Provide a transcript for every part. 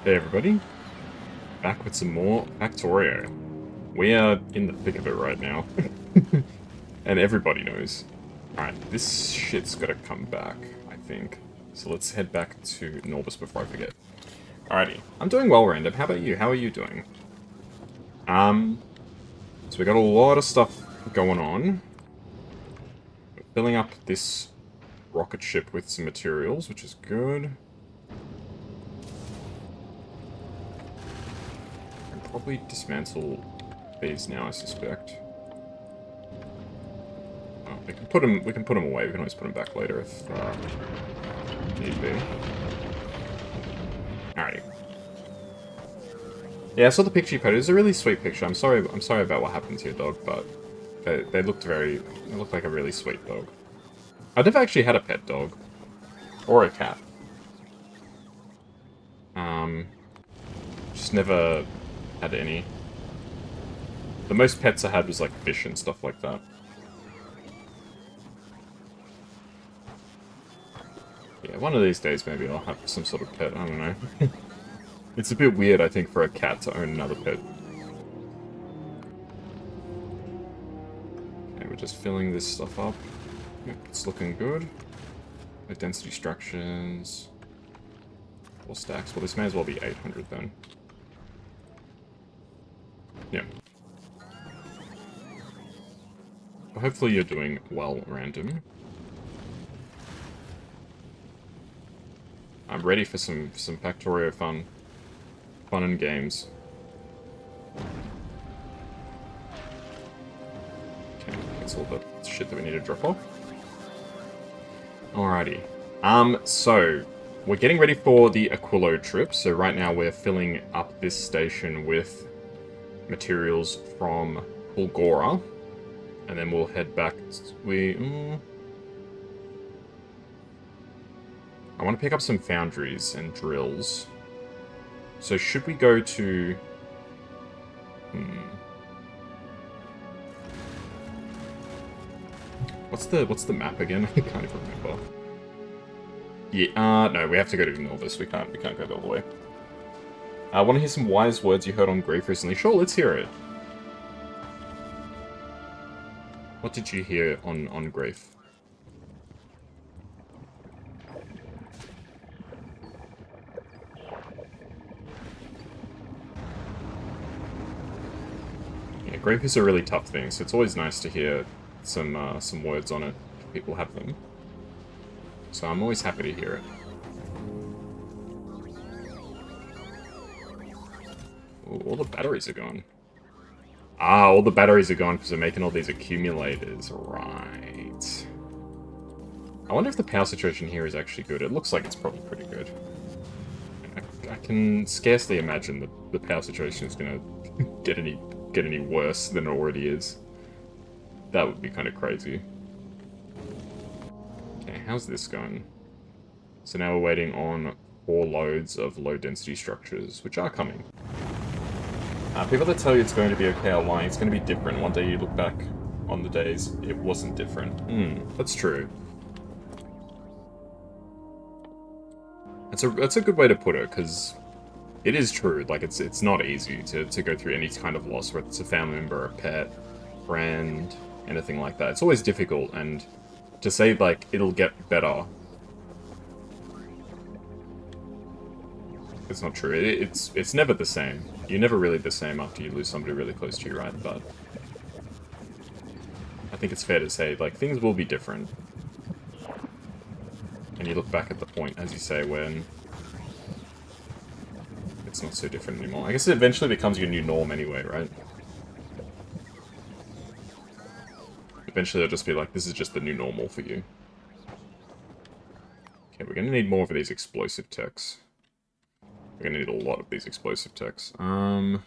Hey everybody, back with some more Factorio. We are in the thick of it right now. And everybody knows. Alright, this shit's gotta come back, I think. So let's head back to Norbus before I forget. Alrighty, I'm doing well, Random. How about you? How are you doing? So we got a lot of stuff going on. We're filling up this rocket ship with some materials, which is good. Probably dismantle these now, I suspect. Oh, we can put them away. We can always put them back later if need be. Alrighty. Yeah, I saw the picture you posted. It was a really sweet picture. I'm sorry about what happened to your dog, but they looked like a really sweet dog. I've never actually had a pet dog. Or a cat. Just never had any. The most pets I had was like fish and stuff like that. Yeah, one of these days maybe I'll have some sort of pet, I don't know. It's a bit weird, I think, for a cat to own another pet. Okay, we're just filling this stuff up. Yep, it's looking good. The density structures. 4 stacks. Well, this may as well be 800 then. Yep. Well, hopefully you're doing well, Random. I'm ready for some Factorio fun. Fun and games. Okay, that's all the shit that we need to drop off. Alrighty. So, we're getting ready for the Aquilo trip. So right now we're filling up this station with materials from Bulgora. And then we'll head back. I want to pick up some foundries and drills. So should we go to... What's the map again? I can't even remember. Yeah, no, we have to go to Norvis. We can't go all the way. I want to hear some wise words you heard on Grief recently. Sure, let's hear it. What did you hear on Grief? Yeah, Grief is a really tough thing, so it's always nice to hear some words on it if people have them. So I'm always happy to hear it. Ooh, all the batteries are gone. Ah, all the batteries are gone because they're making all these accumulators. Right. I wonder if the power situation here is actually good. It looks like it's probably pretty good. I can scarcely imagine that the power situation is going to get any worse than it already is. That would be kind of crazy. Okay, how's this going? So now we're waiting on 4 loads of low-density structures, which are coming. People that tell you it's going to be okay are lying. It's going to be different. One day you look back on the days, it wasn't different. That's true. That's a good way to put it, because it is true. Like, it's not easy to go through any kind of loss, whether it's a family member, a pet, friend, anything like that. It's always difficult, and to say, like, it'll get better, it's not true. It's never the same. You're never really the same after you lose somebody really close to you, right? But I think it's fair to say, like, things will be different. And you look back at the point, as you say, when it's not so different anymore. I guess it eventually becomes your new norm anyway, right? Eventually they'll just be like, this is just the new normal for you. Okay, we're gonna need more of these explosive techs. We're gonna need a lot of these explosive techs. I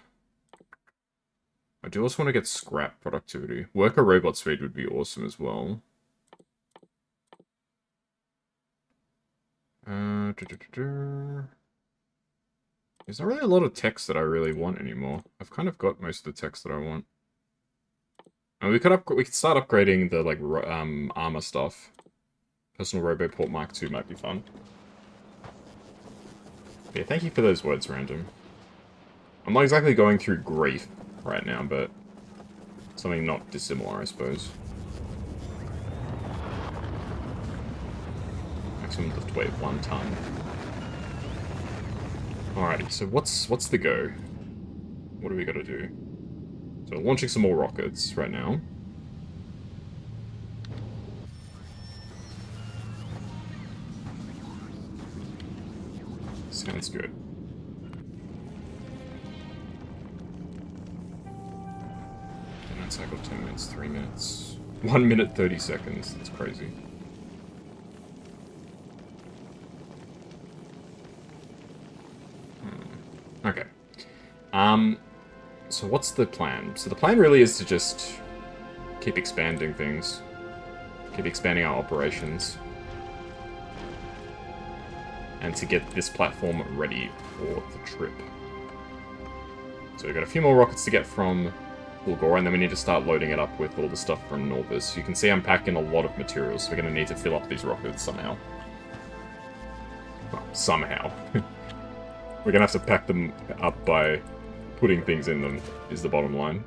do also want to get scrap productivity. Worker robot speed would be awesome as well. There's not really a lot of techs that I really want anymore. I've kind of got most of the techs that I want. And we could start upgrading the like armor stuff. Personal Roboport Mark II might be fun. Yeah, thank you for those words, random. I'm not exactly going through grief right now, but something not dissimilar, I suppose. Maximum lift weight 1 ton. Alrighty, so what's the go? What do we gotta do? So launching some more rockets right now. Sounds good. And cycle 10 minutes, 3 minutes. 1 minute 30 seconds. That's crazy. Okay. So what's the plan? So the plan really is to just keep expanding things. Keep expanding our operations. And to get this platform ready for the trip. So we've got a few more rockets to get from Bulgor, and then we need to start loading it up with all the stuff from Norvis. You can see I'm packing a lot of materials, so we're going to need to fill up these rockets somehow. Well, somehow. We're going to have to pack them up by putting things in them, is the bottom line.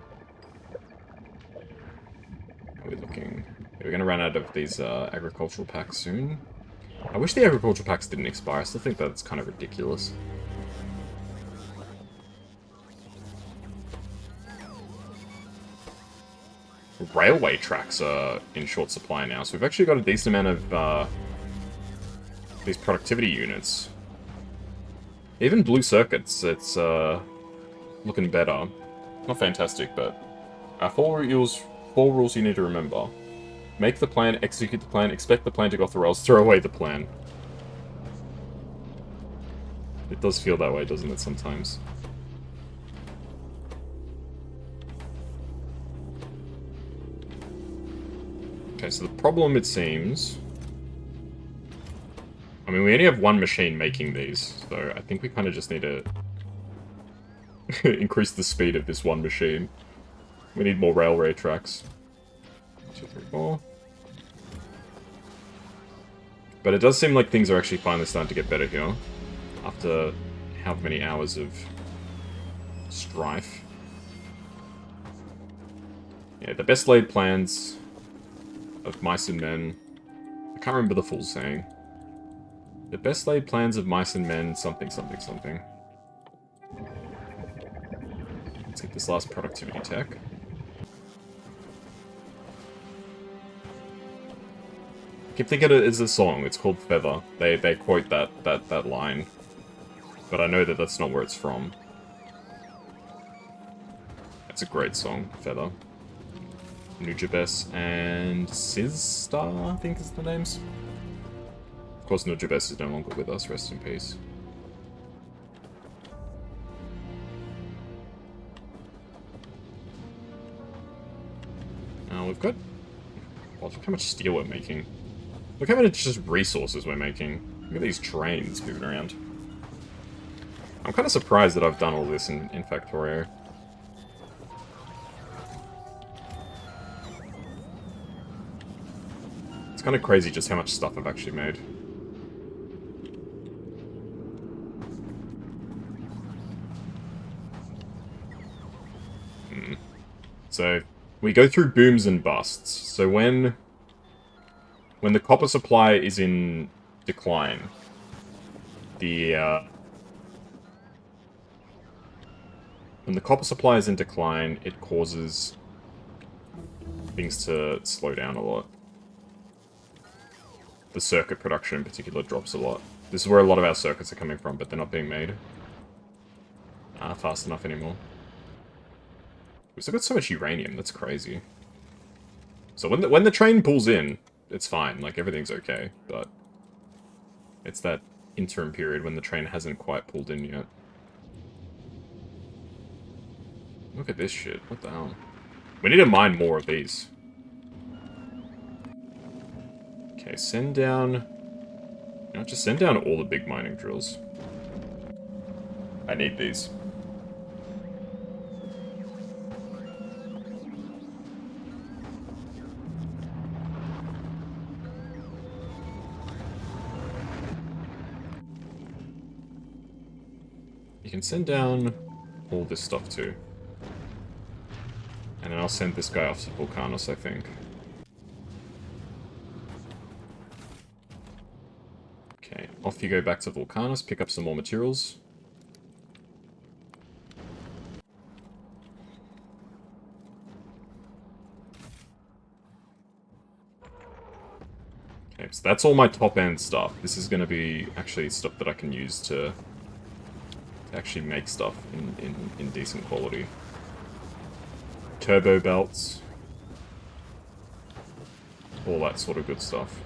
How are we looking? Yeah, we're going to run out of these agricultural packs soon. I wish the agricultural packs didn't expire. I still think that's kind of ridiculous. Railway tracks are in short supply now, so we've actually got a decent amount of these productivity units. Even blue circuits, it's looking better. Not fantastic, but 4 rules you need to remember. Make the plan, execute the plan, expect the plan to go off the rails, throw away the plan. It does feel that way, doesn't it, sometimes? Okay, so the problem, it seems... I mean, we only have one machine making these, so I think we kind of just need to increase the speed of this one machine. We need more railway tracks. 1, 2, 3, 4. But it does seem like things are actually finally starting to get better here. After how many hours of strife. Yeah, the best laid plans of mice and men. I can't remember the full saying. The best laid plans of mice and men, something, something, something. Let's get this last productivity tech. I keep thinking it is a song. It's called Feather. They quote that line. But I know that that's not where it's from. It's a great song, Feather. Nujabes and Sizstar, I think is the names. Of course, Nujabes is no longer with us, rest in peace. Now we've got... Well, look how much steel we're making. Look how much just resources we're making. Look at these trains moving around. I'm kind of surprised that I've done all this in Factorio. It's kind of crazy just how much stuff I've actually made. So, we go through booms and busts. So when the copper supply is in decline, when the copper supply is in decline, it causes things to slow down a lot. The circuit production in particular drops a lot. This is where a lot of our circuits are coming from, but they're not being made fast enough anymore. We've still got so much uranium, that's crazy. So when the train pulls in, it's fine, like everything's okay, but it's that interim period when the train hasn't quite pulled in yet. Look at this shit, what the hell? We need to mine more of these. Okay, send down... You know, just send down all the big mining drills. I need these. You can send down all this stuff too. And then I'll send this guy off to Vulcanus, I think. Okay, off you go back to Vulcanus, pick up some more materials. Okay, so that's all my top-end stuff. This is going to be actually stuff that I can use to actually make stuff in decent quality. Turbo belts. All that sort of good stuff.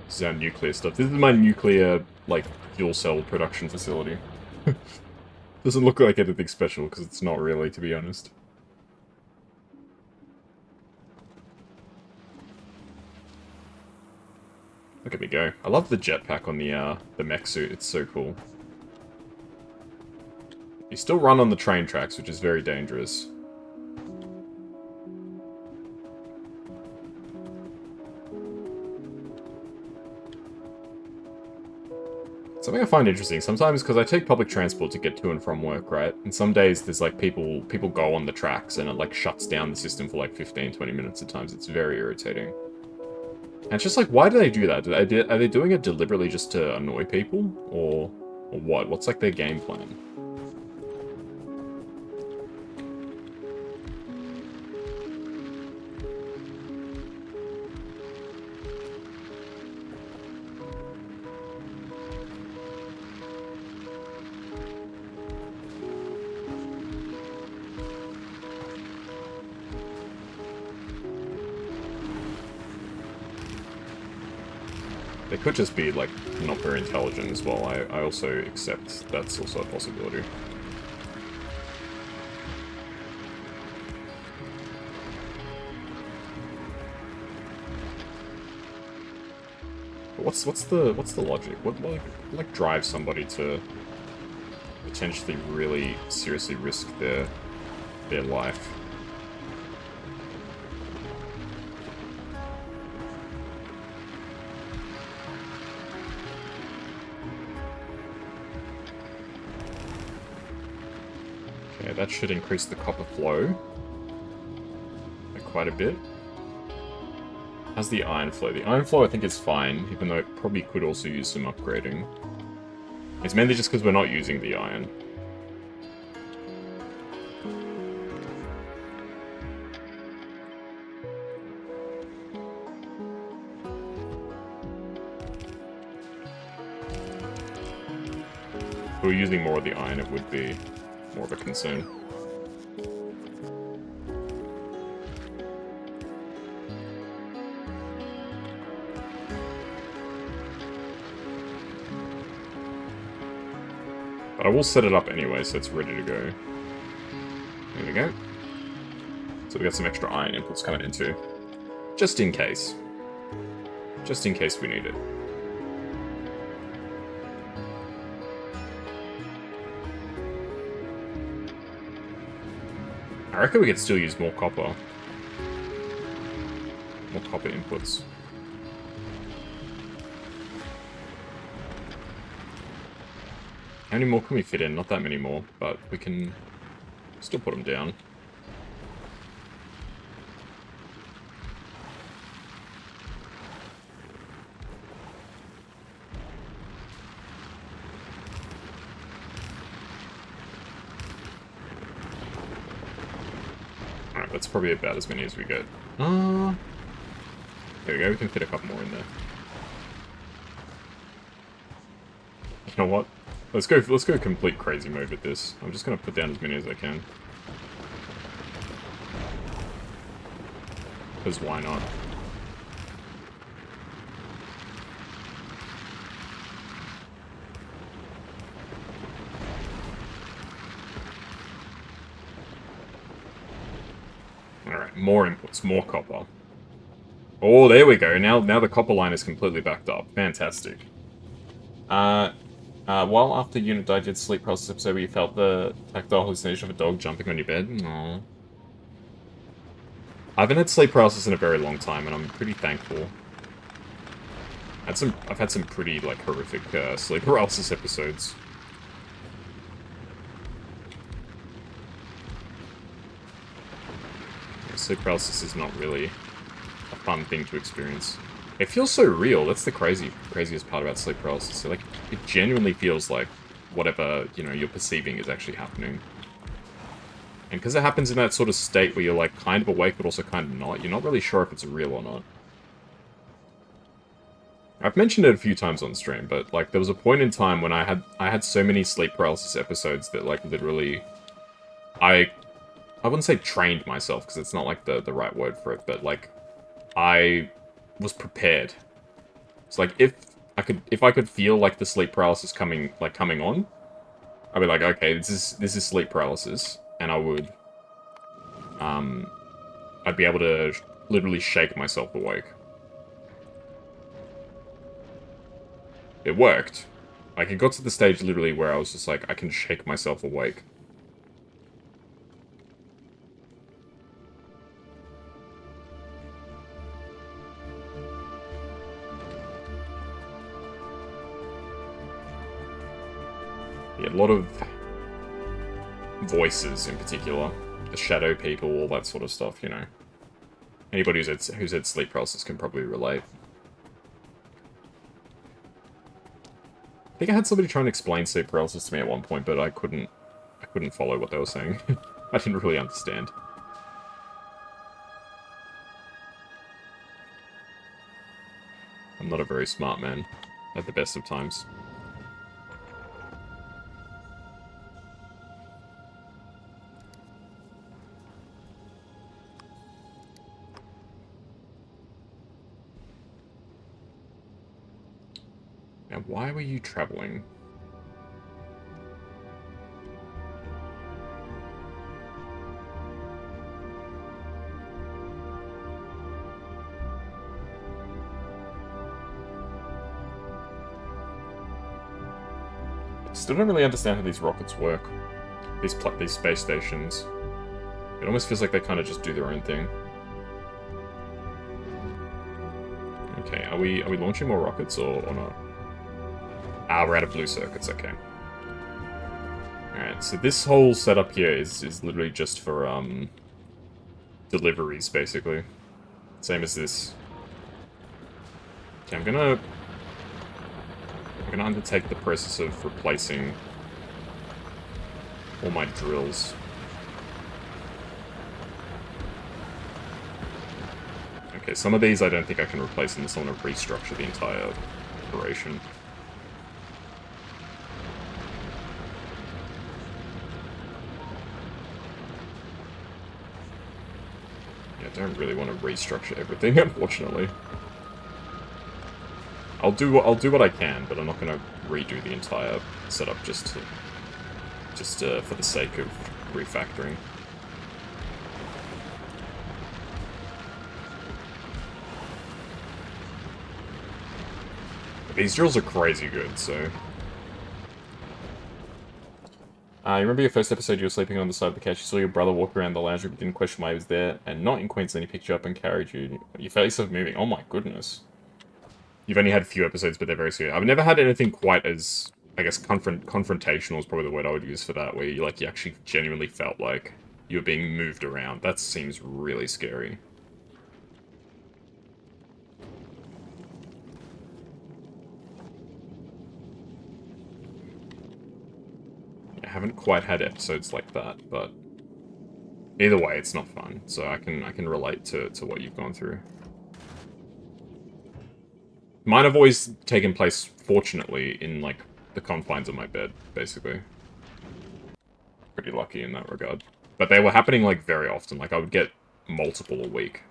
This is our nuclear stuff. This is my nuclear, like, fuel cell production facility. Doesn't look like anything special, because it's not really, to be honest. Look at me go. I love the jetpack on the mech suit. It's so cool. You still run on the train tracks, which is very dangerous. Something I find interesting sometimes, because I take public transport to get to and from work, right? And some days there's like people go on the tracks and it like shuts down the system for like 15-20 minutes at times. It's very irritating. And it's just like, why do they do that? Are they doing it deliberately just to annoy people? Or what? What's like their game plan? They could just be, like, not very intelligent as well. I also accept that's also a possibility. But what's the logic? What like drives somebody to potentially really seriously risk their life? That should increase the copper flow by quite a bit. How's the iron flow? The iron flow I think is fine, even though it probably could also use some upgrading. It's mainly just because we're not using the iron. If we were using more of the iron, it would be more of a concern. But I will set it up anyway, so it's ready to go. There we go. So we got some extra iron inputs coming in too. Just in case. Just in case we need it. I reckon we could still use more copper. More copper inputs. How many more can we fit in? Not that many more, but we can still put them down. Alright, that's probably about as many as we get. There we go, we can fit a couple more in there. You know what? Let's go complete crazy mode with this. I'm just gonna put down as many as I can. Because why not? Alright, more inputs, more copper. Oh, there we go. Now the copper line is completely backed up. Fantastic. While after unit died, did sleep paralysis episode where you felt the tactile hallucination of a dog jumping on your bed? Aww. I haven't had sleep paralysis in a very long time, and I'm pretty thankful. I've had some pretty, like, horrific sleep paralysis episodes. sleep paralysis is not really a fun thing to experience. It feels so real. That's the craziest part about sleep paralysis. So, like, it genuinely feels like whatever, you know, you're perceiving is actually happening. And because it happens in that sort of state where you're, like, kind of awake but also kind of not, you're not really sure if it's real or not. I've mentioned it a few times on stream, but, like, there was a point in time when I had so many sleep paralysis episodes that, like, literally, I wouldn't say trained myself, because it's not, like, the right word for it, but, like, I was prepared. It's like, if I could feel, like, the sleep paralysis coming on, I'd be like, okay, this is sleep paralysis, and I would, I'd be able to literally shake myself awake. It worked. Like, it got to the stage literally where I was just like, I can shake myself awake. Yeah, a lot of voices in particular. The shadow people, all that sort of stuff, you know. Anybody who's had sleep paralysis can probably relate. I think I had somebody try and explain sleep paralysis to me at one point, but I couldn't follow what they were saying. I didn't really understand. I'm not a very smart man at the best of times. Now, why were you traveling? Still don't really understand how these rockets work. These space stations. It almost feels like they kind of just do their own thing. Okay, are we launching more rockets or not? Ah, we're out of blue circuits, okay. Alright, so this whole setup here is literally just for, deliveries, basically. Same as this. Okay, I'm gonna undertake the process of replacing all my drills. Okay, some of these I don't think I can replace unless I want to restructure the entire operation. Yeah, I don't really want to restructure everything, unfortunately. I'll do what I can, but I'm not going to redo the entire setup just for the sake of refactoring. These drills are crazy good, so... you remember your first episode, you were sleeping on the side of the couch, you saw your brother walk around the lounge room, but didn't question why he was there, and not in Queensland, he picked you up and carried you. You felt yourself moving. Oh my goodness. You've only had a few episodes, but they're very serious. I've never had anything quite as, I guess, confrontational is probably the word I would use for that, where you actually genuinely felt like you were being moved around. That seems really scary. I haven't quite had episodes like that, but either way, it's not fun. So I can relate to what you've gone through. Mine have always taken place, fortunately, in, like, the confines of my bed, basically. Pretty lucky in that regard. But they were happening, like, very often. Like, I would get multiple a week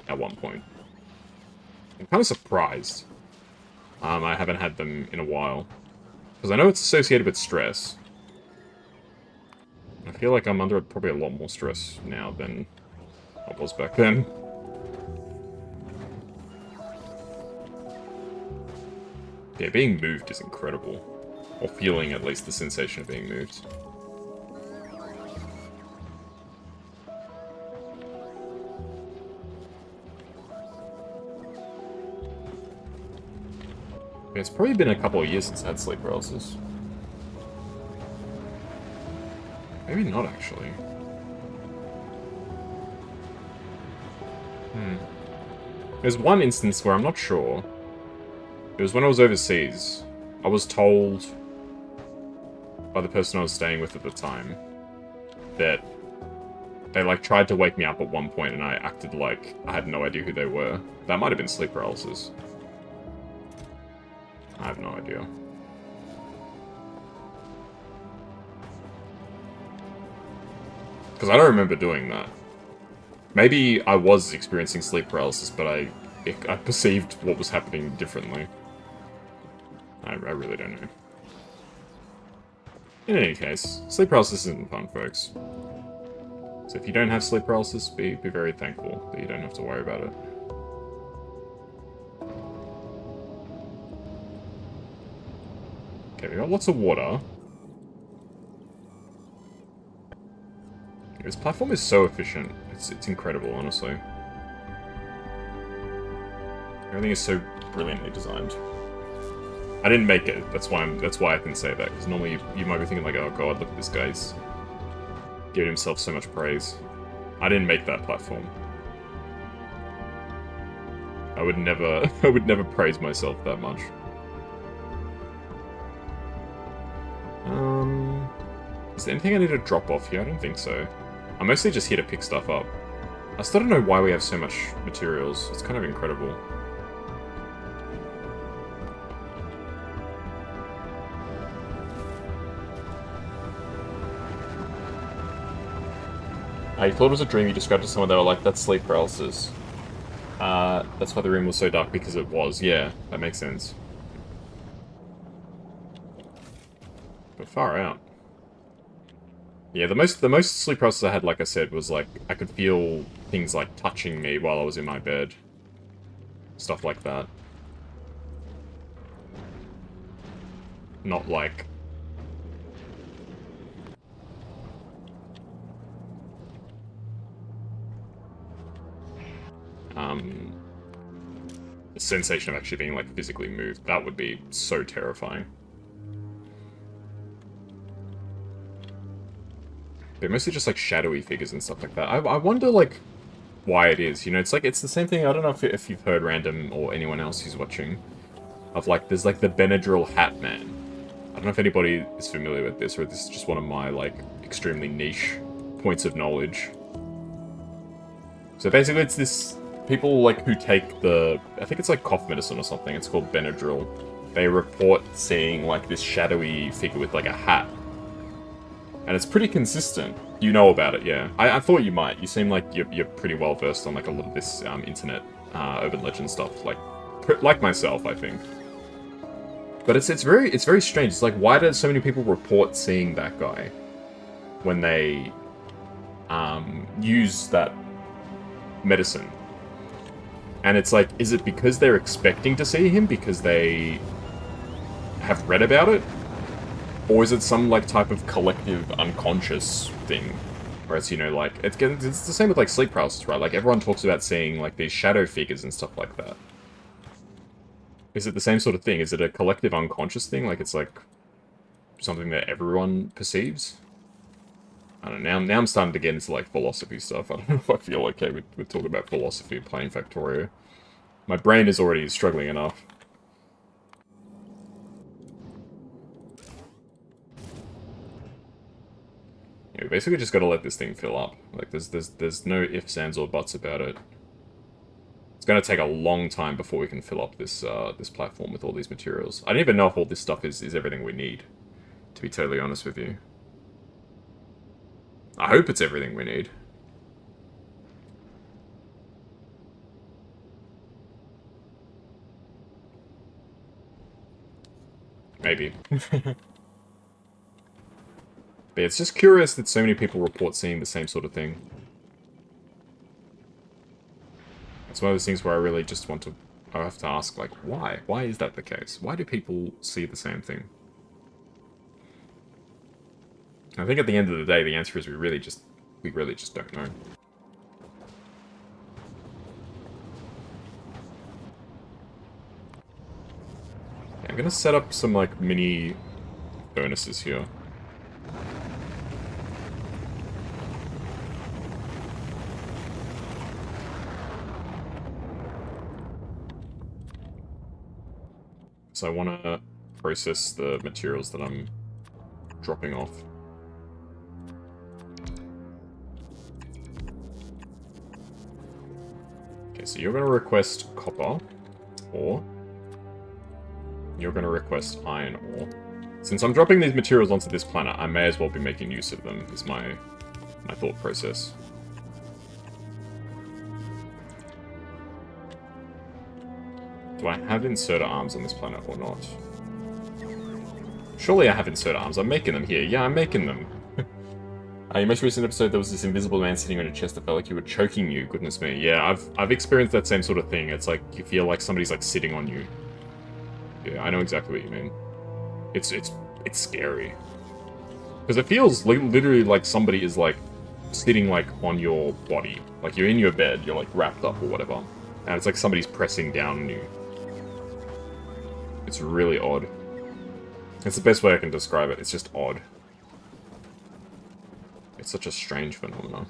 at one point. I'm kind of surprised I haven't had them in a while. Because I know it's associated with stress. I feel like I'm under probably a lot more stress now than I was back then. Yeah, being moved is incredible. Or feeling, at least, the sensation of being moved. Yeah, it's probably been a couple of years since I had sleep paralysis. Maybe not, actually. There's one instance where I'm not sure. It was when I was overseas. I was told by the person I was staying with at the time that they, like, tried to wake me up at one point and I acted like I had no idea who they were. That might have been sleep paralysis. I have no idea. Because I don't remember doing that. Maybe I was experiencing sleep paralysis, but I perceived what was happening differently. I really don't know. In any case, sleep paralysis isn't fun, folks. So if you don't have sleep paralysis, be very thankful that you don't have to worry about it. Okay, we got lots of water. This platform is so efficient. It's incredible, honestly. Everything is so brilliantly designed. I didn't make it. That's why I can say that. Because normally you might be thinking like, oh god, look at this guy's giving himself so much praise. I didn't make that platform. I would never praise myself that much. Is there anything I need to drop off here? I don't think so. I'm mostly just here to pick stuff up. I still don't know why we have so much materials. It's kind of incredible. I thought it was a dream you described to someone, they were like, that's sleep paralysis. That's why the room was so dark, because it was. Yeah, that makes sense. But far out. Yeah, the most sleep paralysis I had, like I said, was like, I could feel things like touching me while I was in my bed. Stuff like that. Not like... the sensation of actually being, like, physically moved. That would be so terrifying. They're mostly just, like, shadowy figures and stuff like that. I wonder, like, why it is. You know, it's like, it's the same thing, I don't know if you've heard Random or anyone else who's watching, of, like, there's, like, the Benadryl Hat Man. I don't know if anybody is familiar with this, or this is just one of my, like, extremely niche points of knowledge. So basically it's this... people, like, who take the... I think it's, like, cough medicine or something. It's called Benadryl. They report seeing, like, this shadowy figure with, like, a hat. And it's pretty consistent. You know about it, yeah. I thought you might. You seem like you're pretty well versed on, like, a lot of this internet urban legend stuff. Like myself, I think. But it's very strange. It's like, why do so many people report seeing that guy when they use that medicine? And it's like, is it because they're expecting to see him because they have read about it? Or is it some, like, type of collective unconscious thing? Where it's, you know, like, it's the same with, like, sleep paralysis, right? Like, everyone talks about seeing, like, these shadow figures and stuff like that. Is it the same sort of thing? Is it a collective unconscious thing? Like, it's, like, something that everyone perceives? I don't know, now I'm starting to get into, like, philosophy stuff. I don't know if I feel okay with talking about philosophy playing Factorio. My brain is already struggling enough. Yeah, we basically just gotta let this thing fill up. Like, there's no ifs, ands, or buts about it. It's gonna take a long time before we can fill up this this platform with all these materials. I don't even know if all this stuff is everything we need, to be totally honest with you. I hope it's everything we need. Maybe. But it's just curious that so many people report seeing the same sort of thing. It's one of those things where I really just want to... I have to ask, like, why? Why is that the case? Why do people see the same thing? I think at the end of the day, the answer is we really just don't know. Okay, I'm gonna set up some, like, mini furnaces here. So I want to process the materials that I'm dropping off. Okay, so you're going to request copper ore. You're going to request iron ore. Since I'm dropping these materials onto this planet, I may as well be making use of them, is my thought process. Do I have inserter arms on this planet or not? Surely I have inserter arms. I'm making them here. Yeah, I'm making them. Your most recent episode, there was this invisible man sitting on your chest that felt like you were choking you. Goodness me. Yeah, I've experienced that same sort of thing. It's like you feel like somebody's like sitting on you. Yeah, I know exactly what you mean. It's scary. Because it feels literally like somebody is like sitting like on your body. Like you're in your bed, you're like wrapped up or whatever. And it's like somebody's pressing down on you. It's really odd. It's the best way I can describe it. It's just odd. It's such a strange phenomenon.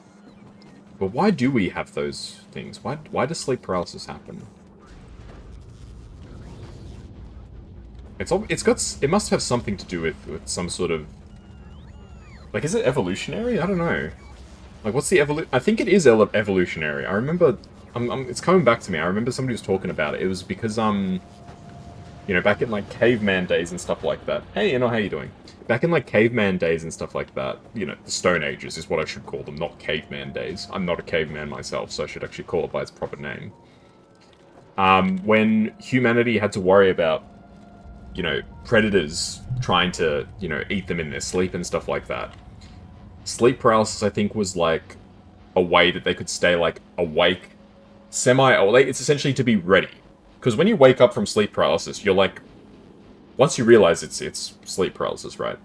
But why do we have those things? Why does sleep paralysis happen? It must have something to do with some sort of... Like, is it evolutionary? I don't know. Like, what's the I think it is evolutionary. I remember... it's coming back to me. I remember somebody was talking about it. It was because, you know, back in, like, caveman days and stuff like that. Hey, you know, how you doing? Back in, like, caveman days and stuff like that, you know, the Stone Ages is what I should call them, not caveman days. I'm not a caveman myself, so I should actually call it by its proper name. When humanity had to worry about, you know, predators trying to, you know, eat them in their sleep and stuff like that, sleep paralysis, I think, was, like, a way that they could stay, like, awake, it's essentially to be ready. Because when you wake up from sleep paralysis, you're like... Once you realize it's sleep paralysis, right?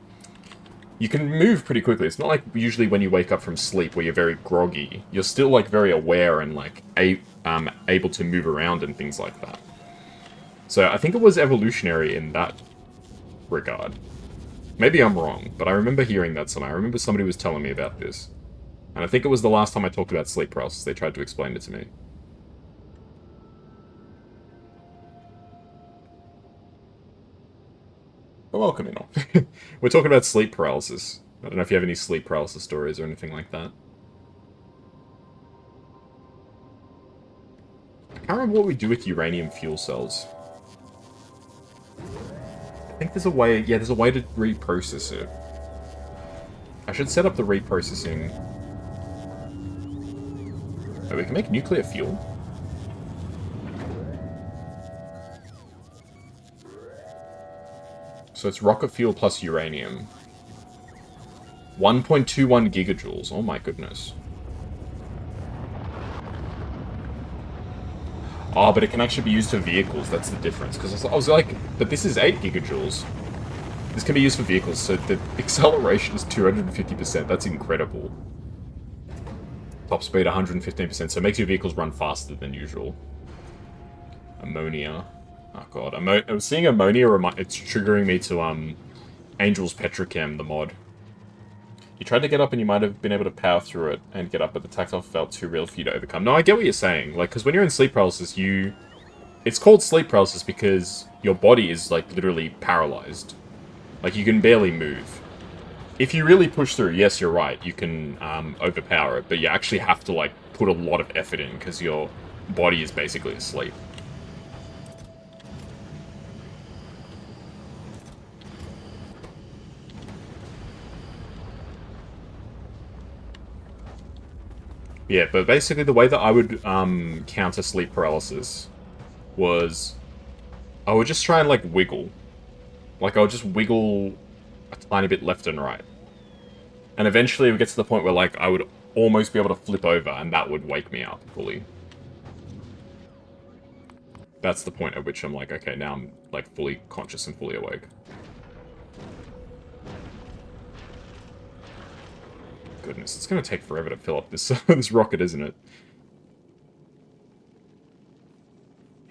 You can move pretty quickly. It's not like usually when you wake up from sleep where you're very groggy. You're still, like, very aware and, like, able to move around and things like that. So I think it was evolutionary in that regard. Maybe I'm wrong, but I remember hearing that somewhere. I remember somebody was telling me about this. And I think it was the last time I talked about sleep paralysis they tried to explain it to me. Oh, welcome in. We're talking about sleep paralysis. I don't know if you have any sleep paralysis stories or anything like that. I can't remember what we do with uranium fuel cells. I think there's a way... Yeah, there's a way to reprocess it. I should set up the reprocessing... Oh, we can make nuclear fuel? So it's rocket fuel plus uranium. 1.21 gigajoules. Oh my goodness. Oh, but it can actually be used for vehicles. That's the difference. Because I was like, but this is 8 gigajoules. This can be used for vehicles, so the acceleration is 250%. That's incredible. Top speed 115%, so it makes your vehicles run faster than usual. Ammonia. Oh god, I was seeing ammonia, it's triggering me to, Angel's Petrochem, the mod. You tried to get up and you might have been able to power through it and get up, but the tactile felt too real for you to overcome. No, I get what you're saying. Like, because when you're in sleep paralysis, it's called sleep paralysis because your body is, like, literally paralyzed. Like, you can barely move. If you really push through, yes, you're right, you can, overpower it, but you actually have to, like, put a lot of effort in because your body is basically asleep. Yeah, but basically the way that I would counter sleep paralysis was I would just try and, like, wiggle. Like, I would just wiggle a tiny bit left and right. And eventually it would get to the point where, like, I would almost be able to flip over and that would wake me up fully. That's the point at which I'm like, okay, now I'm, like, fully conscious and fully awake. Goodness, it's gonna take forever to fill up this this rocket, isn't it?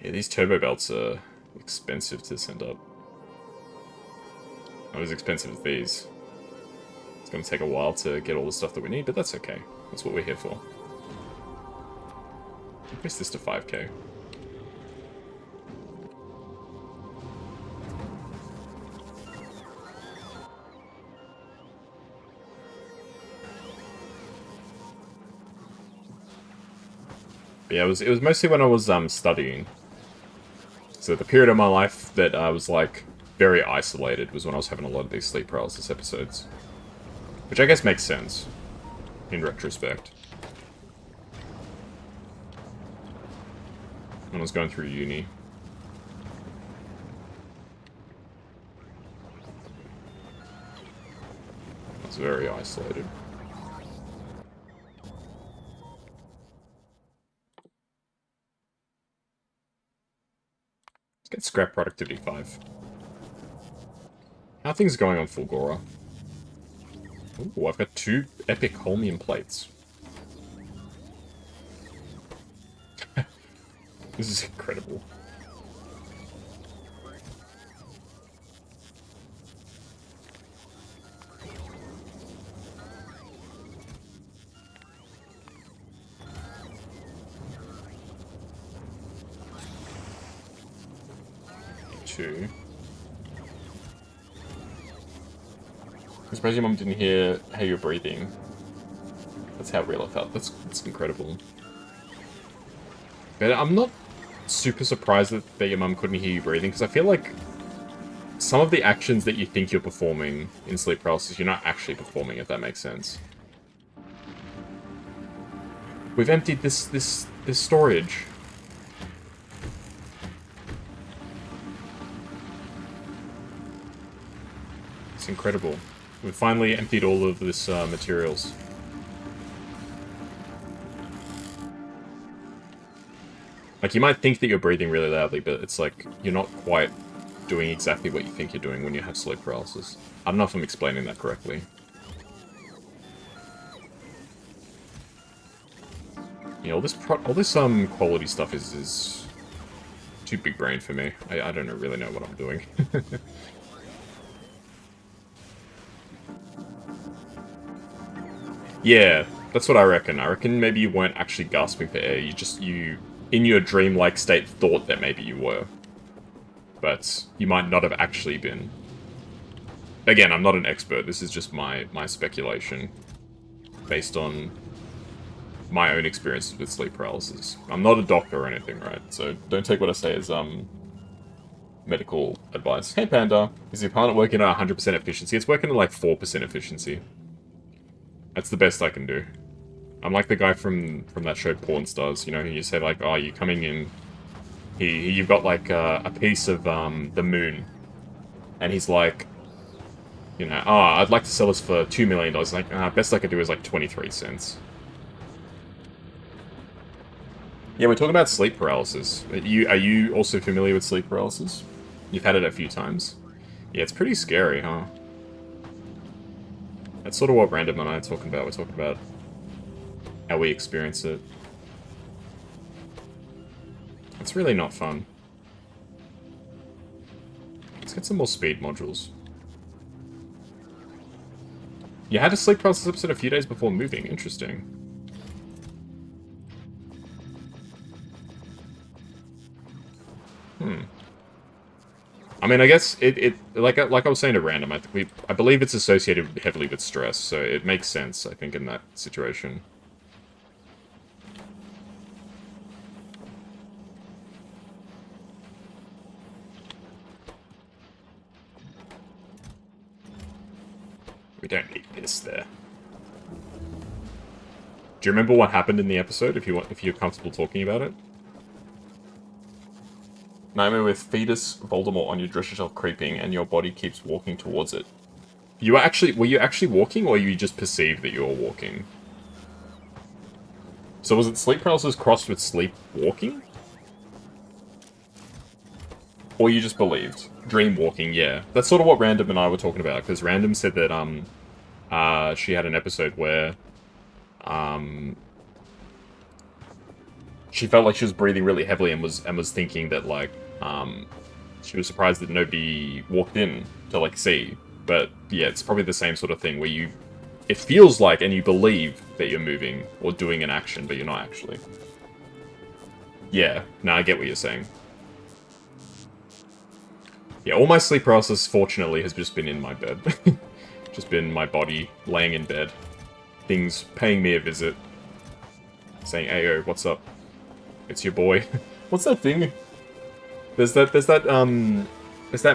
Yeah, these turbo belts are expensive to send up. Not as expensive as these. It's gonna take a while to get all the stuff that we need, but that's okay. That's what we're here for. Increase this to 5k. But yeah, it was mostly when I was studying. So the period of my life that I was like very isolated was when I was having a lot of these sleep paralysis episodes. Which I guess makes sense in retrospect. When I was going through uni. I was very isolated. Let's get scrap productivity 5. How are things going on Fulgora? Ooh, I've got 2 epic holmium plates. This is incredible. Two. I suppose your mum didn't hear how you're breathing. That's how real I felt. That's incredible. But I'm not super surprised that your mum couldn't hear you breathing, because I feel like some of the actions that you think you're performing in sleep paralysis, you're not actually performing, if that makes sense. We've emptied this storage. It's incredible. We've finally emptied all of this materials. Like, you might think that you're breathing really loudly, but it's like, you're not quite doing exactly what you think you're doing when you have sleep paralysis. I don't know if I'm explaining that correctly. You know, all this quality stuff is too big brain for me. I don't really know what I'm doing. Yeah, that's what I reckon. I reckon maybe you weren't actually gasping for air. You in your dreamlike state, thought that maybe you were. But you might not have actually been. Again, I'm not an expert. This is just my speculation. Based on my own experiences with sleep paralysis. I'm not a doctor or anything, right? So don't take what I say as, medical advice. Hey, Panda. Is the apartment working at 100% efficiency? It's working at, like, 4% efficiency. That's the best I can do. I'm like the guy from that show Porn Stars, you know, you say like, oh, you're coming in, you've got like a piece of the moon, and he's like, you know, oh, I'd like to sell this for $2 million. Like, best I could do is like 23 cents. Yeah, we're talking about sleep paralysis. Are you also familiar with sleep paralysis? You've had it a few times. Yeah, it's pretty scary, huh? That's sort of what Random and I are talking about. We're talking about how we experience it. It's really not fun. Let's get some more speed modules. You had a sleep paralysis episode a few days before moving. Interesting. I mean, I guess it like I was saying to Random, I believe it's associated heavily with stress, so it makes sense, I think, in that situation. We don't need this there. Do you remember what happened in the episode, if you're comfortable talking about it? Nightmare with fetus Voldemort on your dresser shelf creeping, and your body keeps walking towards it. Were you actually walking, or you just perceived that you were walking? So was it sleep paralysis crossed with sleep walking? Or you just believed? Dream walking, yeah. That's sort of what Random and I were talking about, because Random said that, she had an episode where, she felt like she was breathing really heavily and was thinking that, like, she was surprised that nobody walked in to, like, see. But, yeah, it's probably the same sort of thing where it feels like and you believe that you're moving or doing an action, but you're not actually. Yeah, no, I get what you're saying. Yeah, all my sleep paralysis, fortunately, has just been in my bed. Just been my body laying in bed. Things paying me a visit. Saying, "Ayo, what's up?" It's your boy. What's that thing? There's that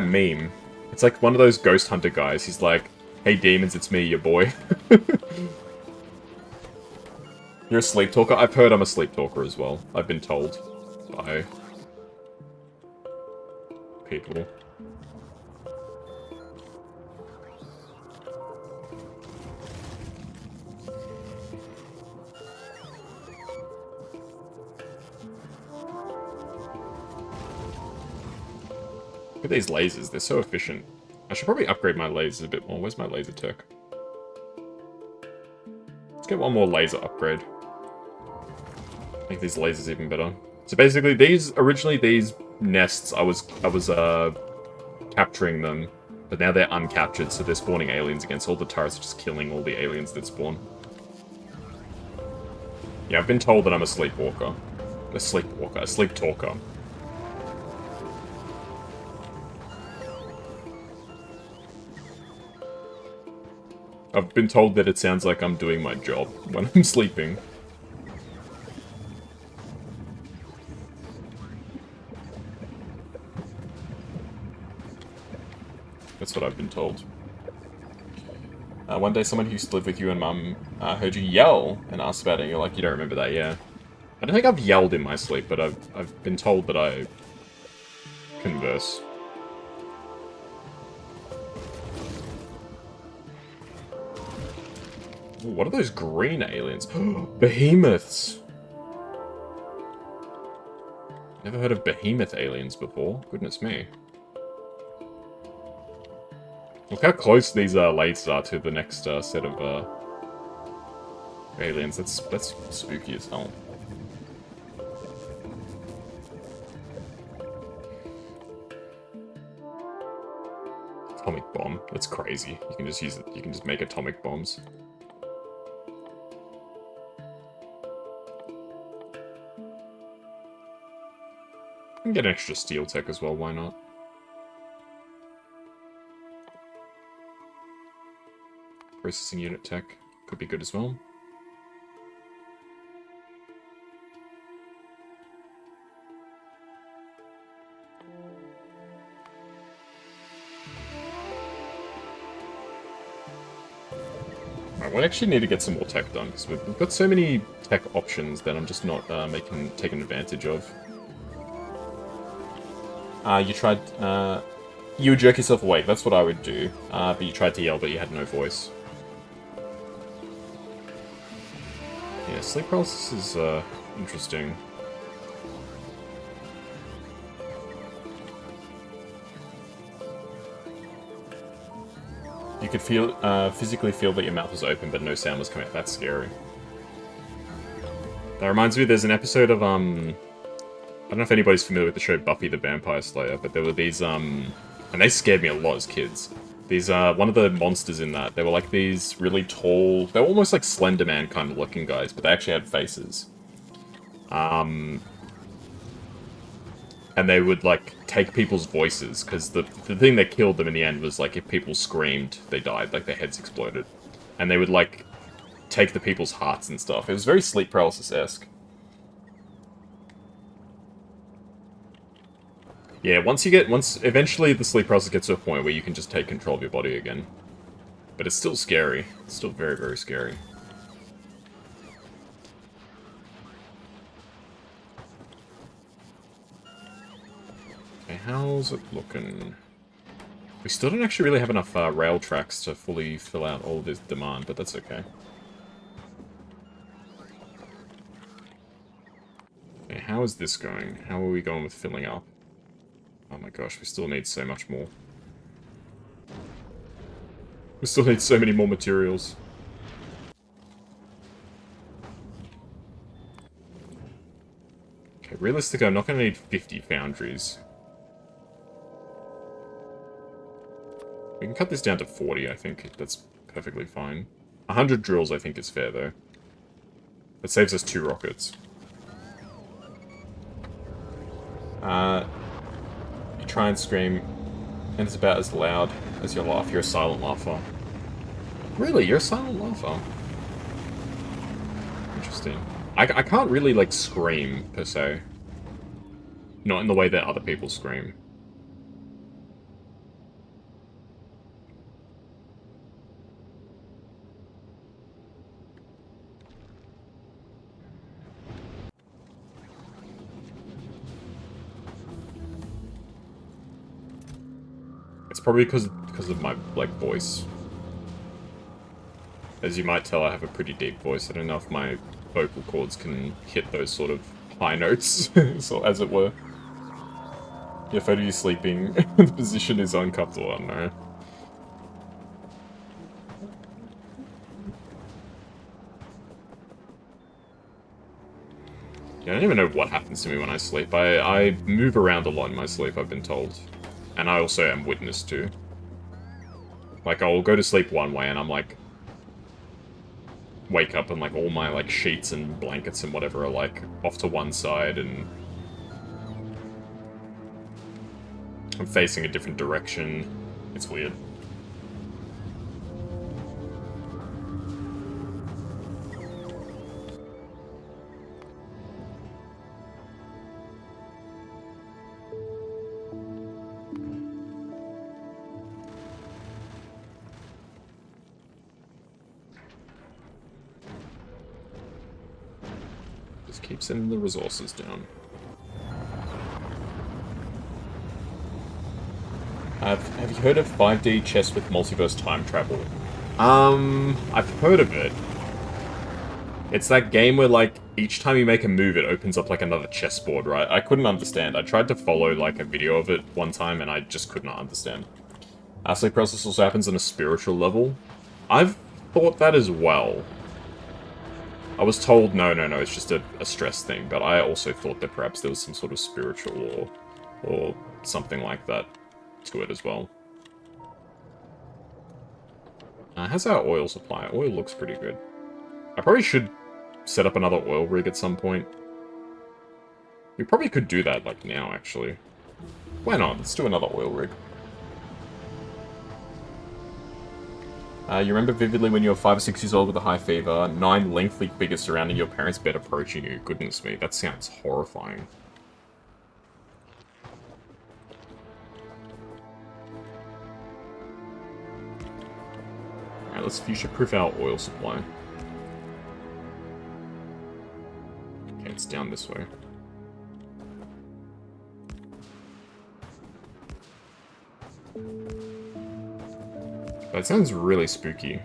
meme. It's like one of those ghost hunter guys. He's like, "Hey demons, it's me, your boy." You're a sleep talker? I've heard I'm a sleep talker as well. I've been told by people. Look at these lasers, they're so efficient. I should probably upgrade my lasers a bit more. Where's my laser tech? Let's get one more laser upgrade. Make these lasers even better. So basically, originally these nests, I was capturing them, but now they're uncaptured, so they're spawning aliens again. So all the turrets are just killing all the aliens that spawn. Yeah, I've been told that I'm a sleepwalker. A sleep talker. I've been told that it sounds like I'm doing my job when I'm sleeping. That's what I've been told. One day someone who used to live with you and Mum heard you yell and asked about it, and you're like, you don't remember that, yeah. I don't think I've yelled in my sleep, but I've been told that I converse. Ooh, what are those green aliens? Behemoths! Never heard of behemoth aliens before. Goodness me. Look how close these lasers are to the next set of aliens. That's spooky as hell. Atomic bomb. That's crazy. You can just use it. You can just make atomic bombs. I can get an extra steel tech as well. Why not? Processing unit tech could be good as well. Right, we actually need to get some more tech done, because we've got so many tech options that I'm just not taking advantage of. You tried... you would jerk yourself awake, that's what I would do. But you tried to yell, but you had no voice. Yeah, sleep paralysis is interesting. You could feel, physically feel that your mouth was open, but no sound was coming out. That's scary. That reminds me, there's an episode of, I don't know if anybody's familiar with the show Buffy the Vampire Slayer, but there were these, and they scared me a lot as kids. These, one of the monsters in that, they were like these really tall, they were almost like Slender Man kind of looking guys, but they actually had faces. And they would, like, take people's voices, because the thing that killed them in the end was, like, if people screamed, they died, like, their heads exploded. And they would, like, take the people's hearts and stuff. It was very sleep paralysis-esque. Yeah, eventually the sleep paralysis gets to a point where you can just take control of your body again. But it's still scary. It's still very, very scary. Okay, how's it looking? We still don't actually really have enough rail tracks to fully fill out all of this demand, but that's okay. Okay, how is this going? How are we going with filling up? Oh my gosh, we still need so much more. We still need so many more materials. Okay, realistically, I'm not going to need 50 foundries. We can cut this down to 40, I think. That's perfectly fine. 100 drills, I think, is fair, though. That saves us 2 rockets. You try and scream, and it's about as loud as your laugh. You're a silent laugher. Really? You're a silent laugher? Interesting. I can't really, like, scream, per se. Not in the way that other people scream. It's probably because of my, like, voice. As you might tell, I have a pretty deep voice. I don't know if my vocal cords can hit those sort of high notes, so, as it were. Yeah, photo you sleeping. The position is uncomfortable, I don't know. Yeah, I don't even know what happens to me when I sleep. I move around a lot in my sleep, I've been told. And I also am witness to. Like, I'll go to sleep one way and I'm like... wake up and, like, all my, like, sheets and blankets and whatever are, like, off to one side and... I'm facing a different direction. It's weird. Just keep sending the resources down. Have you heard of 5D chess with multiverse time travel? I've heard of it. It's that game where, like, each time you make a move, it opens up, like, another chessboard, right? I couldn't understand. I tried to follow, like, a video of it one time, and I just could not understand. Sleep paralysis also happens on a spiritual level. I've thought that as well. I was told, no, it's just a stress thing, but I also thought that perhaps there was some sort of spiritual or something like that to it as well. How's our oil supply? Oil looks pretty good. I probably should set up another oil rig at some point. We probably could do that, like, now, actually. Why not? Let's do another oil rig. You remember vividly when you were 5 or 6 years old with a high fever, 9 lengthy figures surrounding your parents' bed approaching you. Goodness me, that sounds horrifying. Alright, let's future-proof our oil supply. Okay, it's down this way. That sounds really spooky.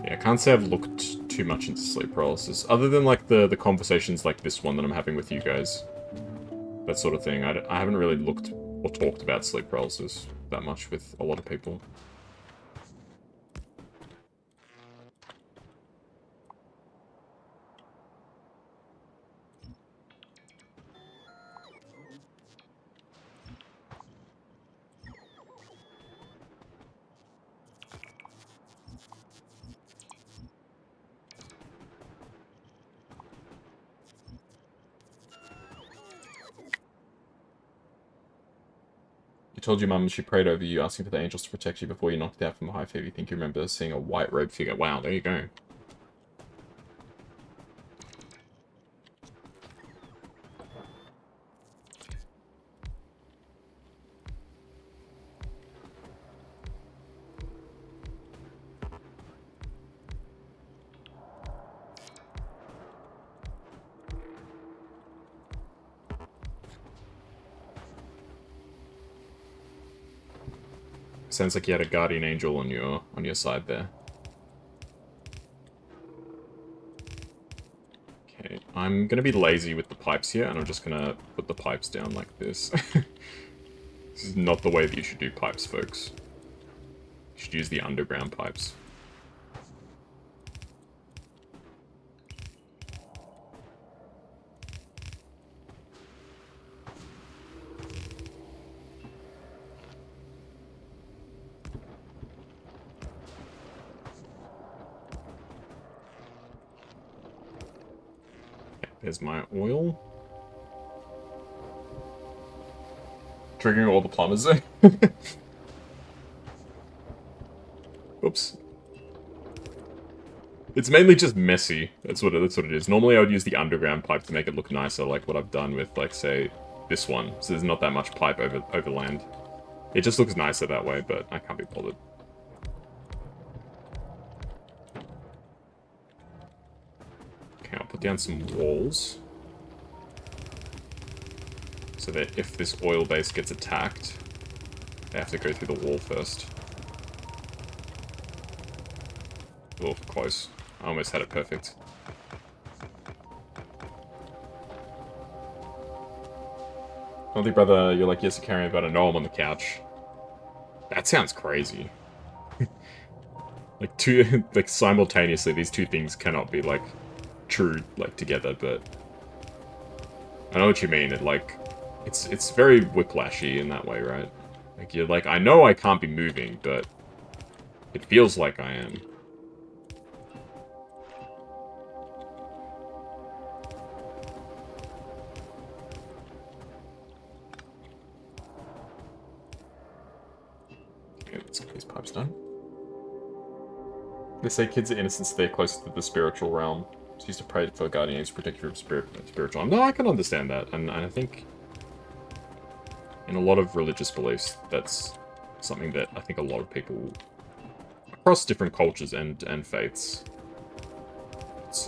Yeah, I can't say I've looked too much into sleep paralysis, other than, like, the conversations like this one that I'm having with you guys. That sort of thing. I haven't really looked or talked about sleep paralysis that much with a lot of people. Told your mum she prayed over you, asking for the angels to protect you before you knocked out from a high fever. You think you remember seeing a white robe figure. Wow, there you go. Sounds like you had a guardian angel on your side there. Okay, I'm gonna be lazy with the pipes here, and I'm just gonna put the pipes down like this. This is not the way that you should do pipes, folks. You should use the underground pipes. There's my oil. Triggering all the plumbers. Oops. It's mainly just messy. That's what it is. Normally I would use the underground pipe to make it look nicer, like what I've done with, like, say, this one. So there's not that much pipe over land. It just looks nicer that way, but I can't be bothered. Okay, I'll put down some walls. So that if this oil base gets attacked, they have to go through the wall first. Oh, close. I almost had it perfect. Only brother, you're like, yes, you're carrying about a gnome on the couch. That sounds crazy. Like, simultaneously, these two things cannot be, like, true, like, together, but... I know what you mean, it's very whiplashy in that way, right? Like, you're like, I know I can't be moving, but... It feels like I am. Okay, let's get these pipes done. They say kids are innocent, so they're closer to the spiritual realm. It's used to pray for guardians to protect you from spiritual realm. No, I can understand that, and I think in a lot of religious beliefs, that's something that I think a lot of people across different cultures and faiths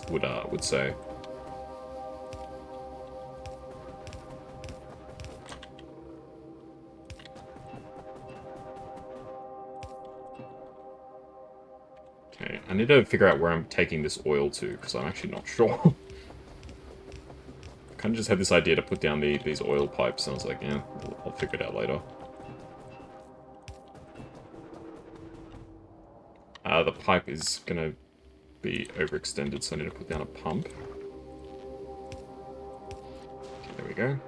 would say. Okay, I need to figure out where I'm taking this oil to, because I'm actually not sure. I kind of just had this idea to put down these oil pipes, and I was like, yeah, I'll figure it out later. The pipe is going to be overextended, so I need to put down a pump. Okay, there we go.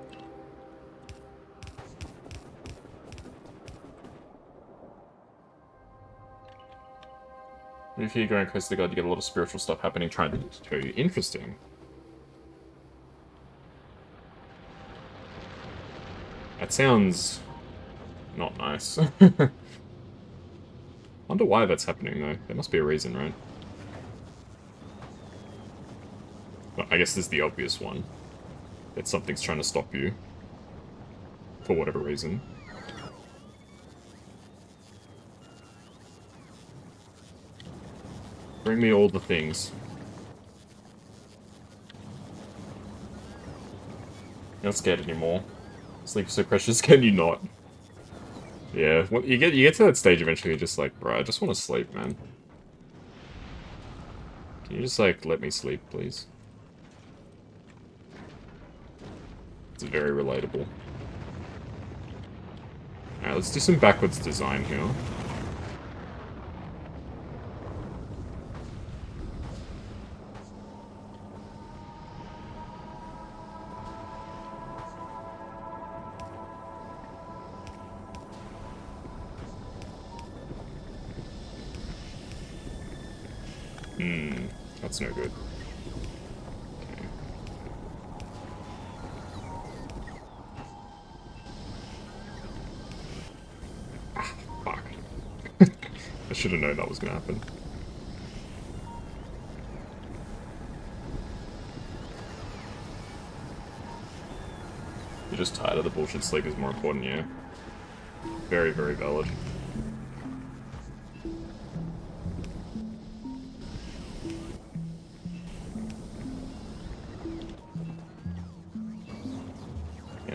If you're going close to the god, you get a lot of spiritual stuff happening trying to show you. Interesting. That sounds not nice. Wonder why that's happening, though. There must be a reason, right? Well, I guess this is the obvious one. That something's trying to stop you. For whatever reason. Bring me all the things. You're not scared anymore. Sleep is so precious, can you not? Yeah, well, you get to that stage eventually, you're just like, bro, I just want to sleep, man. Can you just, like, let me sleep, please? It's very relatable. Alright, let's do some backwards design here. That's no good. Okay. Ah, fuck. I should have known that was gonna happen. You're just tired of the bullshit. Sleep is more important, yeah. Very, very valid.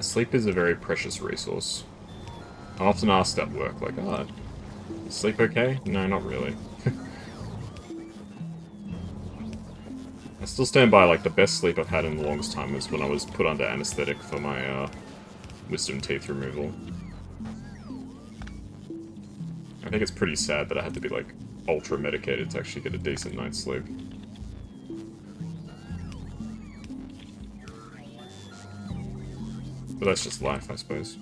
Sleep is a very precious resource. I often asked at work, like, oh, sleep okay? No, not really. I still stand by, like, the best sleep I've had in the longest time was when I was put under anesthetic for my, wisdom teeth removal. I think it's pretty sad that I had to be, like, ultra-medicated to actually get a decent night's sleep. But that's just life, I suppose.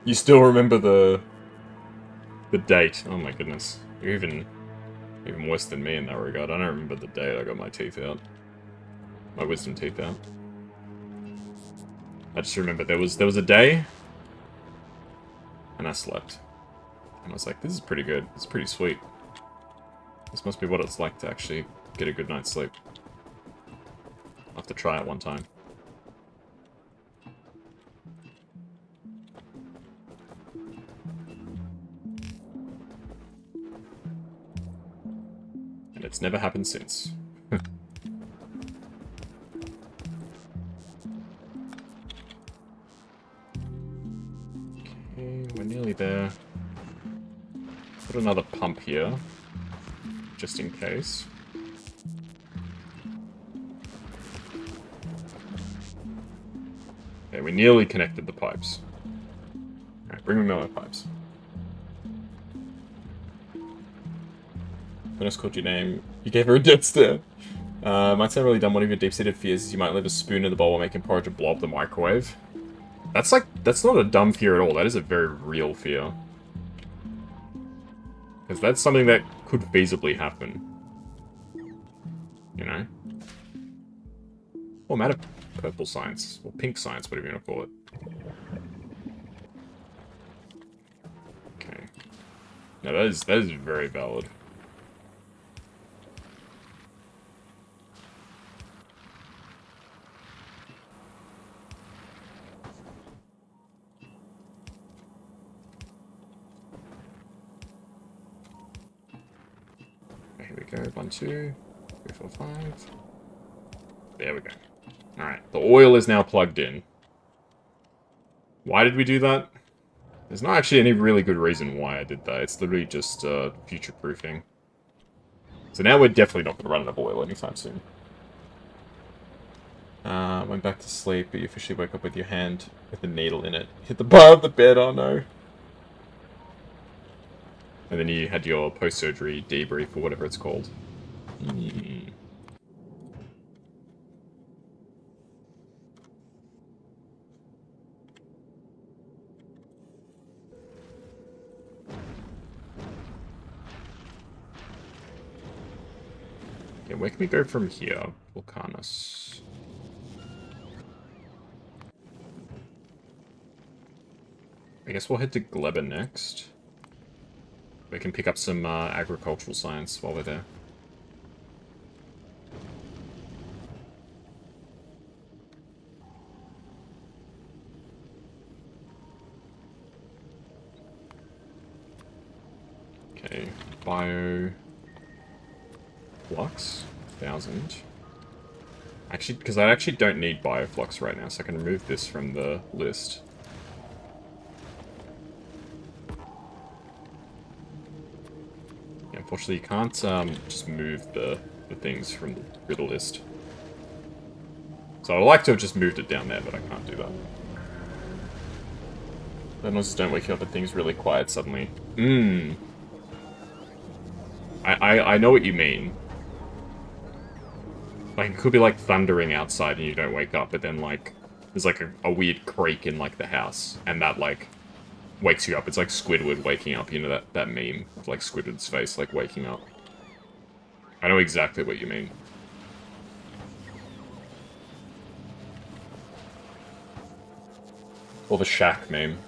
You still remember the date? Oh my goodness, you're even worse than me in that regard. I don't remember the date I got my teeth out, my wisdom teeth out. I just remember there was a day, and I slept, and I was like, this is pretty good. It's pretty sweet. This must be what it's like to actually get a good night's sleep. I'll have to try it one time. And it's never happened since. Okay, we're nearly there. Put another pump here, just in case. Okay, we nearly connected the pipes. Alright, bring me my pipes. When I called your name, you gave her a death stare. Might sound really dumb. One of your deep-seated fears is you might leave a spoon in the bowl while making porridge and blow up the microwave. That's not a dumb fear at all. That is a very real fear. Because that's something that could feasibly happen. You know? Or matter purple science. Or pink science, whatever you want to call it. Okay. Now that is very valid. Here we go. 1, 2, 3, 4, 5. There we go. Alright, the oil is now plugged in. Why did we do that? There's not actually any really good reason why I did that. It's literally just future-proofing. So now we're definitely not going to run out of oil anytime soon. Went back to sleep, but you officially woke up with your hand with a needle in it. Hit the bar of the bed, oh no. And then you had your post-surgery debrief, or whatever it's called. Yeah, where can we go from here? Vulcanus. I guess we'll head to Gleba next. We can pick up some agricultural science while we're there. Okay, bio... Flux, 1000. Actually, because I actually don't need bioflux right now, so I can remove this from the list. Yeah, unfortunately, you can't just move the things from the list. So I'd like to have just moved it down there, but I can't do that. The noises don't wake you up, but things really quiet suddenly. I know what you mean. Like, it could be, like, thundering outside and you don't wake up, but then, like, there's, like, a weird creak in, like, the house, and that, like, wakes you up. It's like Squidward waking up, you know, that meme of, like, Squidward's face, like, waking up. I know exactly what you mean. Or the shack meme,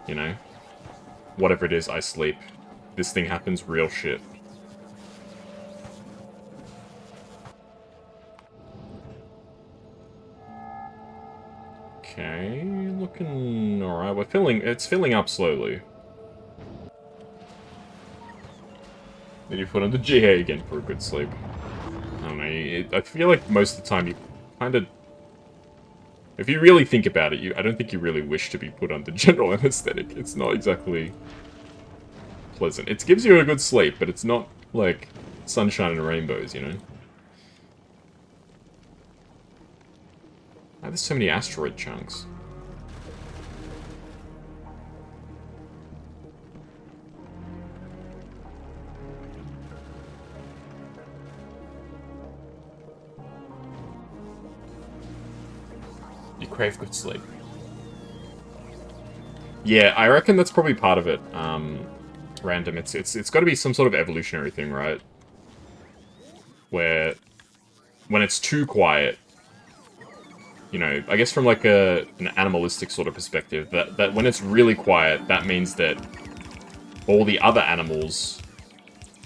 you know? Whatever it is, I sleep. This thing happens, real shit. Okay, looking alright. It's filling up slowly. Then you put on the GA again for a good sleep. I don't know, I feel like most of the time you kind of... If you really think about it, I don't think you really wish to be put under general anesthetic. It's not exactly pleasant. It gives you a good sleep, but it's not, like, sunshine and rainbows, you know? Why there's so many asteroid chunks? You crave good sleep. Yeah, I reckon that's probably part of it. Random. It's got to be some sort of evolutionary thing, right? Where when it's too quiet, you know, I guess from like an animalistic sort of perspective, that when it's really quiet, that means that all the other animals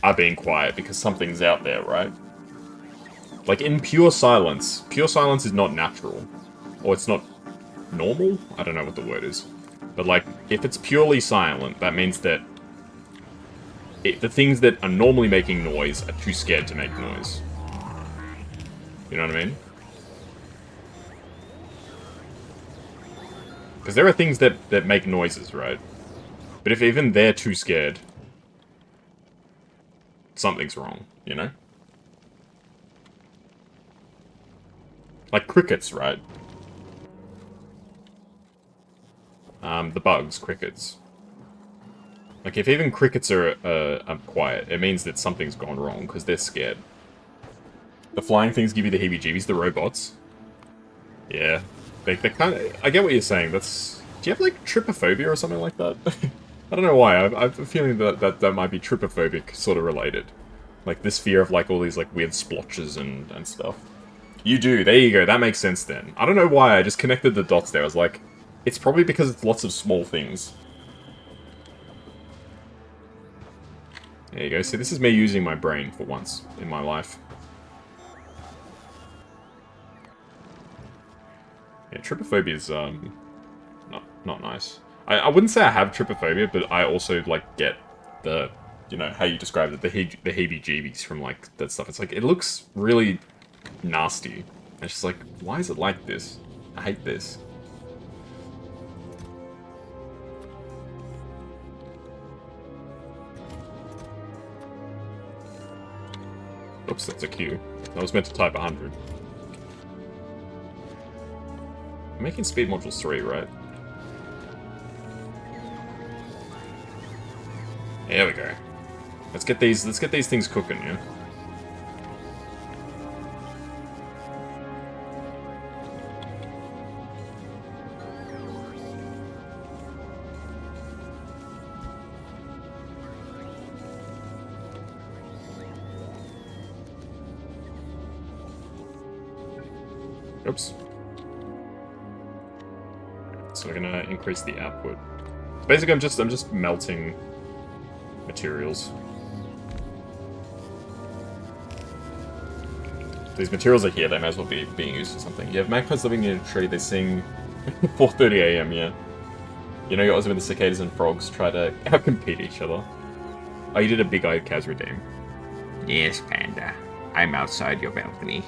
are being quiet because something's out there, right? Like in pure silence is not natural. Or it's not normal? I don't know what the word is. But like, if it's purely silent, that means that the things that are normally making noise are too scared to make noise. You know what I mean? Because there are things that make noises, right? But if even they're too scared, something's wrong, you know? Like crickets, right? The bugs, crickets. Like, if even crickets are quiet, it means that something's gone wrong, because they're scared. The flying things give you the heebie-jeebies, the robots. Yeah. They kind of... I get what you're saying, that's... Do you have, like, trypophobia or something like that? I don't know why, I have a feeling that might be trypophobic sort of related. Like, this fear of, like, all these, like, weird splotches and stuff. You do, there you go, that makes sense then. I don't know why, I just connected the dots there, I was like... It's probably because it's lots of small things. There you go, see, this is me using my brain for once in my life. Yeah, trypophobia is, not nice. I wouldn't say I have trypophobia, but I also, like, get the, you know, how you described it, the heebie-jeebies from, like, that stuff. It's like, it looks really nasty. It's just like, why is it like this? I hate this. Oops, that's a Q. I was meant to type 100. I'm making speed modules 3, right? There we go. Let's get these things cooking, yeah? Oops. So we're gonna increase the output. Basically, I'm just melting materials. These materials are here, they may as well be being used for something. You have magpies living in a tree, they sing 4:30 AM, yeah. You know, also when the cicadas and frogs try to outcompete each other. Oh, you did a big-eyed Kaz redeem. Yes, Panda. I'm outside your balcony.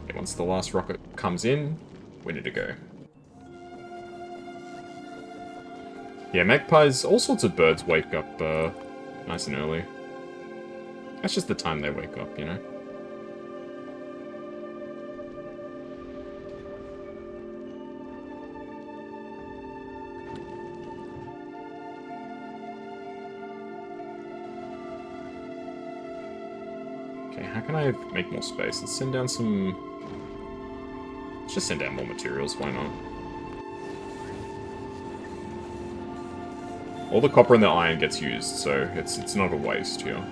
Okay, once the last rocket comes in, we need to go. Yeah, magpies, all sorts of birds wake up nice and early. That's just the time they wake up, you know? Okay, how can I make more space? Let's send down some... Let's just send down more materials, why not? All the copper and the iron gets used, so it's not a waste here.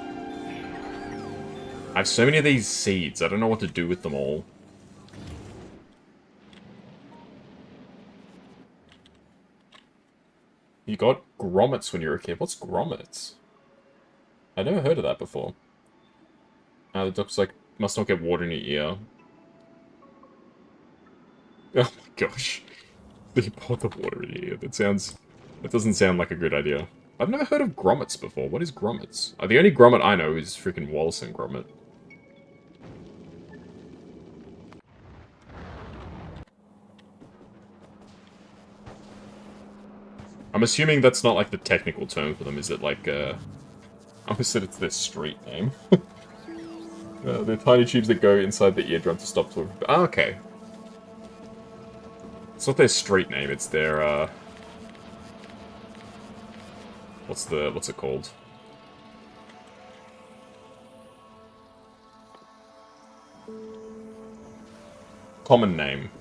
I have so many of these seeds, I don't know what to do with them all. You got grommets when you were a kid. What's grommets? I never heard of that before. The doctor's like, must not get water in your ear. Oh my gosh. You pour the water in your ear. That doesn't sound like a good idea. I've never heard of grommets before. What is grommets? The only grommet I know is freaking Wallace and Grommet. I'm assuming that's not like the technical term for them. Is it like I almost said it's their street name. They're tiny tubes that go inside the eardrum to stop talking. Ah, okay. It's not their street name, it's their, what's it called? Common name.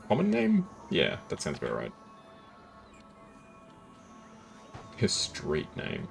Common name? Yeah, that sounds about right. His street name.